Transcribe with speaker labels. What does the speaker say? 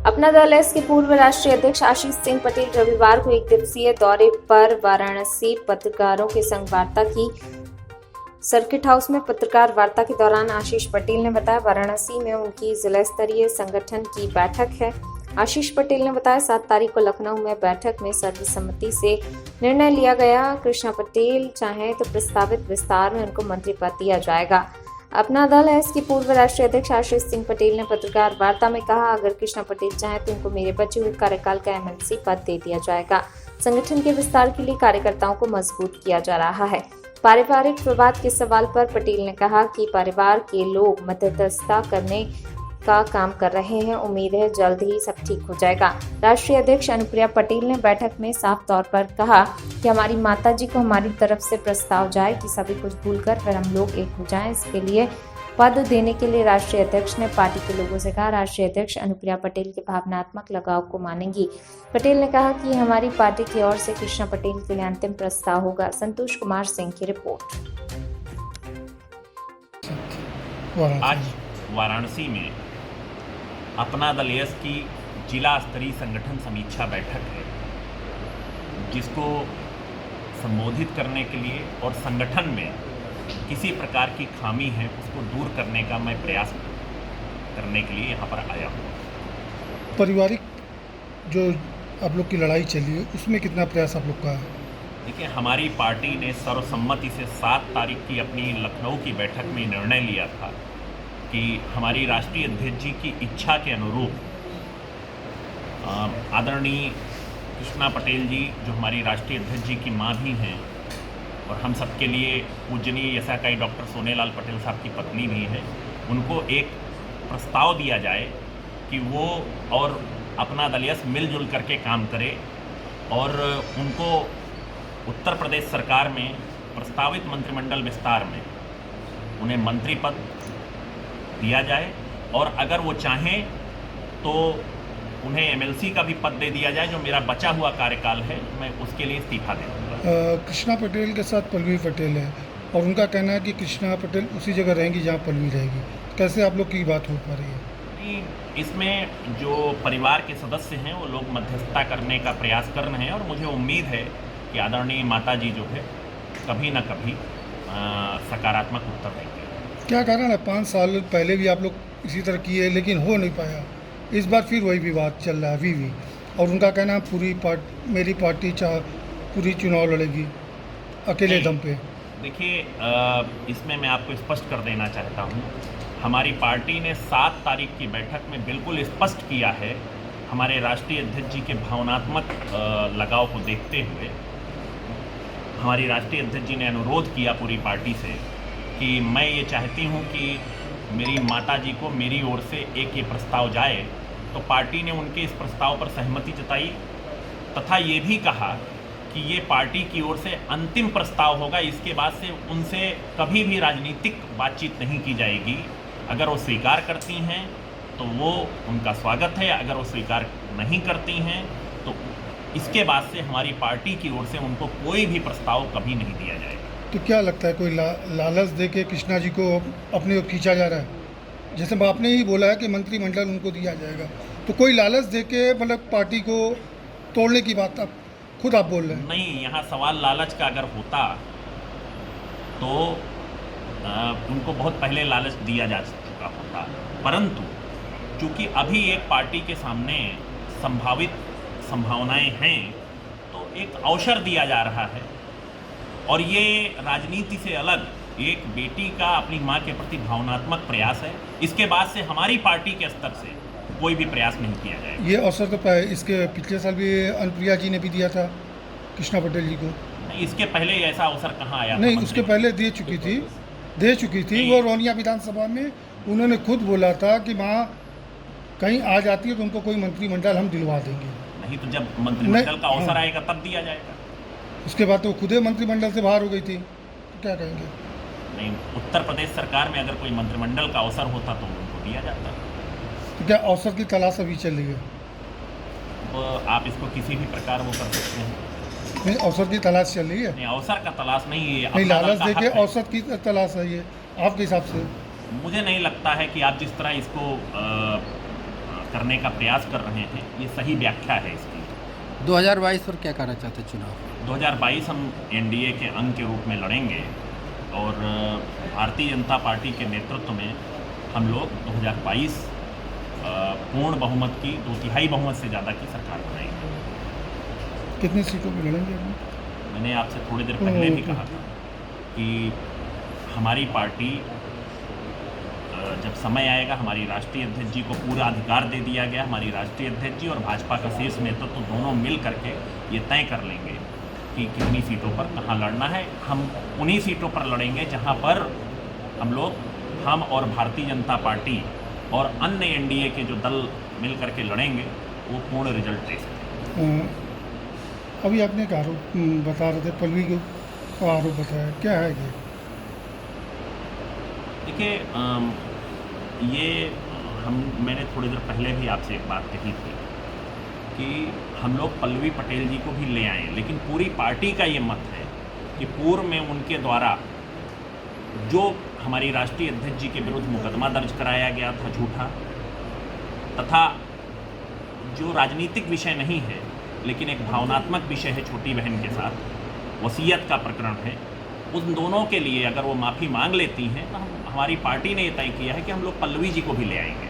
Speaker 1: अपना दल एस के पूर्व राष्ट्रीय अध्यक्ष आशीष सिंह पटेल रविवार को एक दिवसीय दौरे पर वाराणसी पत्रकारों के संग वार्ता की। सर्किट हाउस में पत्रकार वार्ता के दौरान आशीष पटेल ने बताया वाराणसी में उनकी जिला स्तरीय संगठन की बैठक है। आशीष पटेल ने बताया 7 तारीख को लखनऊ में बैठक में सर्वसम्मति से निर्णय लिया गया। कृष्णा पटेल चाहे तो प्रस्तावित विस्तार में उनको मंत्री पद दिया जाएगा। अपना दल है इसके पूर्व राष्ट्रीय अध्यक्ष आशीष सिंह पटेल ने पत्रकार वार्ता में कहा, अगर कृष्णा पटेल चाहे तो उनको मेरे बचे हुए कार्यकाल का एमएलसी पद दे दिया जाएगा। संगठन के विस्तार के लिए कार्यकर्ताओं को मजबूत किया जा रहा है। पारिवारिक विवाद के सवाल पर पटेल ने कहा कि परिवार के लोग मध्यस्थता करने का काम कर रहे हैं। उम्मीद है जल्द ही सब ठीक हो जाएगा। राष्ट्रीय अध्यक्ष अनुप्रिया पटेल ने बैठक में साफ तौर पर कहा कि हमारी माताजी को हमारी तरफ से प्रस्ताव जाए कि सभी कुछ भूलकर फिर हम लोग एक हो जाएं। इसके लिए पद देने के लिए राष्ट्रीय अध्यक्ष ने पार्टी के लोगों से कहा। राष्ट्रीय अध्यक्ष अनुप्रिया पटेल के भावनात्मक लगाव को मानेंगी। पटेल ने कहा कि हमारी पार्टी की ओर से कृष्णा पटेल के लिए अंतिम प्रस्ताव होगा। संतोष कुमार सिंह की रिपोर्ट।
Speaker 2: आज वाराणसी में अपना दल एस की जिला स्तरीय संगठन समीक्षा बैठक है, जिसको संबोधित करने के लिए और संगठन में किसी प्रकार की खामी है उसको दूर करने का मैं प्रयास करने के लिए यहाँ पर आया हूँ।
Speaker 3: पारिवारिक जो आप लोग की लड़ाई चली है उसमें कितना प्रयास आप लोग का है?
Speaker 2: देखिए, हमारी पार्टी ने सर्वसम्मति से 7 तारीख की अपनी लखनऊ की बैठक में निर्णय लिया था कि हमारी राष्ट्रीय अध्यक्ष जी की इच्छा के अनुरूप आदरणीय कृष्णा पटेल जी, जो हमारी राष्ट्रीय अध्यक्ष जी की मां भी हैं और हम सबके लिए पूजनीय यशाकाई डॉक्टर सोनेलाल पटेल साहब की पत्नी भी हैं, उनको एक प्रस्ताव दिया जाए कि वो और अपना दल एस मिलजुल करके काम करे और उनको उत्तर प्रदेश सरकार में प्रस्तावित मंत्रिमंडल विस्तार में उन्हें मंत्री पद दिया जाए और अगर वो चाहें तो उन्हें एमएलसी का भी पद दे दिया जाए। जो मेरा बचा हुआ कार्यकाल है मैं उसके लिए इस्तीफा दे दूँगा।
Speaker 3: कृष्णा पटेल के साथ पल्लवी पटेल है और उनका कहना है कि कृष्णा पटेल उसी जगह रहेंगी जहाँ पल्लवी रहेगी। कैसे आप लोग की बात हो पा रही है?
Speaker 2: इसमें जो परिवार के सदस्य हैं वो लोग मध्यस्थता करने का प्रयास कर रहे हैं और मुझे उम्मीद है कि आदरणीय माता जी जो है कभी न कभी सकारात्मक उत्तर देंगे।
Speaker 3: क्या कारण है? 5 साल पहले भी आप लोग इसी तरह किए लेकिन हो नहीं पाया। इस बार फिर वही विवाद चल रहा है अभी भी और उनका कहना है मेरी पार्टी पूरी चुनाव लड़ेगी अकेले दम पे।
Speaker 2: देखिए, इसमें मैं आपको स्पष्ट कर देना चाहता हूँ, हमारी पार्टी ने 7 तारीख की बैठक में बिल्कुल स्पष्ट किया है। हमारे राष्ट्रीय अध्यक्ष जी के भावनात्मक लगाव को देखते हुए हमारी राष्ट्रीय अध्यक्ष जी ने अनुरोध किया पूरी पार्टी से कि मैं ये चाहती हूँ कि मेरी माताजी को मेरी ओर से एक ये प्रस्ताव जाए, तो पार्टी ने उनके इस प्रस्ताव पर सहमति जताई तथा ये भी कहा कि ये पार्टी की ओर से अंतिम प्रस्ताव होगा। इसके बाद से उनसे कभी भी राजनीतिक बातचीत नहीं की जाएगी। अगर वो स्वीकार करती हैं तो वो उनका स्वागत है, अगर वो स्वीकार नहीं करती हैं तो इसके बाद से हमारी पार्टी की ओर से उनको कोई भी प्रस्ताव कभी नहीं दिया जाएगा।
Speaker 3: तो क्या लगता है कोई लालच दे के कृष्णा जी को अपने ओर खींचा जा रहा है? जैसे आपने ही बोला है कि मंत्रिमंडल उनको दिया जाएगा, तो कोई लालच दे के मतलब पार्टी को तोड़ने की बात आप खुद बोल रहे हैं?
Speaker 2: नहीं, यहाँ सवाल लालच का अगर होता तो उनको बहुत पहले लालच दिया जा चुका होता, परंतु चूँकि अभी एक पार्टी के सामने संभावित संभावनाएं हैं तो एक अवसर दिया जा रहा है और ये राजनीति से अलग एक बेटी का अपनी मां के प्रति भावनात्मक प्रयास है। इसके बाद से हमारी पार्टी के स्तर से कोई भी प्रयास नहीं किया जाएगा।
Speaker 3: ये अवसर तो इसके पिछले साल भी अनुप्रिया जी ने भी दिया था कृष्णा पटेल जी को।
Speaker 2: नहीं, इसके पहले ऐसा अवसर कहाँ आया?
Speaker 3: नहीं, उसके पहले दे चुकी थी वो रोनिया विधानसभा में। उन्होंने खुद बोला था कि माँ कहीं आ जाती है तो उनको कोई मंत्रिमंडल हम दिलवा देंगे।
Speaker 2: नहीं, तो जब मंत्रिमंडल का अवसर आएगा तब दिया जाएगा।
Speaker 3: उसके बाद तो खुद ही मंत्रिमंडल से बाहर हो गई थी, तो क्या कहेंगे?
Speaker 2: नहीं, उत्तर प्रदेश सरकार में अगर कोई मंत्रिमंडल का अवसर होता तो उनको दिया जाता।
Speaker 3: तो क्या अवसर की तलाश अभी चल रही है?
Speaker 2: तो आप इसको किसी भी प्रकार वो कर सकते हैं।
Speaker 3: नहीं, अवसर की तलाश चल रही है।
Speaker 2: नहीं, अवसर का तलाश नहीं है,
Speaker 3: नहीं, लालच देके अवसर की तलाश है ये आपके हिसाब से?
Speaker 2: मुझे नहीं लगता है कि आप जिस तरह इसको करने का प्रयास कर रहे हैं, ये सही व्याख्या है इसकी।
Speaker 4: 2022 पर क्या करना चाहते हैं चुनाव?
Speaker 2: 2022 हम एनडीए के अंग के रूप में लड़ेंगे और भारतीय जनता पार्टी के नेतृत्व में हम लोग 2022 पूर्ण बहुमत की 2/3 बहुमत से ज़्यादा की सरकार बनाएंगे।
Speaker 3: कितनी सीटों पर लड़ेंगे आप?
Speaker 2: मैंने आपसे थोड़ी देर पहले भी कहा था कि हमारी पार्टी जब समय आएगा, हमारी राष्ट्रीय अध्यक्ष जी को पूरा अधिकार दे दिया गया, हमारी राष्ट्रीय अध्यक्ष जी और भाजपा का शीर्ष नेतृत्व तो दोनों मिल करके ये तय कर लेंगे कि कितनी सीटों पर कहाँ लड़ना है। हम उन्हीं सीटों पर लड़ेंगे जहाँ पर हम और भारतीय जनता पार्टी और अन्य एनडीए के जो दल मिल करके लड़ेंगे वो पूर्ण रिजल्ट दे सकें।
Speaker 3: अभी आपने एक आरोप बता रहे थे, पल्लवी को आरोप बताया, क्या है ये?
Speaker 2: देखिए, मैंने थोड़ी देर पहले भी आपसे एक बात कही थी कि हम लोग पल्लवी पटेल जी को भी ले आए, लेकिन पूरी पार्टी का ये मत है कि पूर्व में उनके द्वारा जो हमारी राष्ट्रीय अध्यक्ष जी के विरुद्ध मुकदमा दर्ज कराया गया था झूठा, तथा जो राजनीतिक विषय नहीं है लेकिन एक भावनात्मक विषय है छोटी बहन के साथ, वसीयत का प्रकरण है, उन दोनों के लिए अगर वो माफ़ी मांग लेती हैं तो हमारी पार्टी ने ये तय किया है कि हम लोग पल्लवी जी को भी ले आएंगे।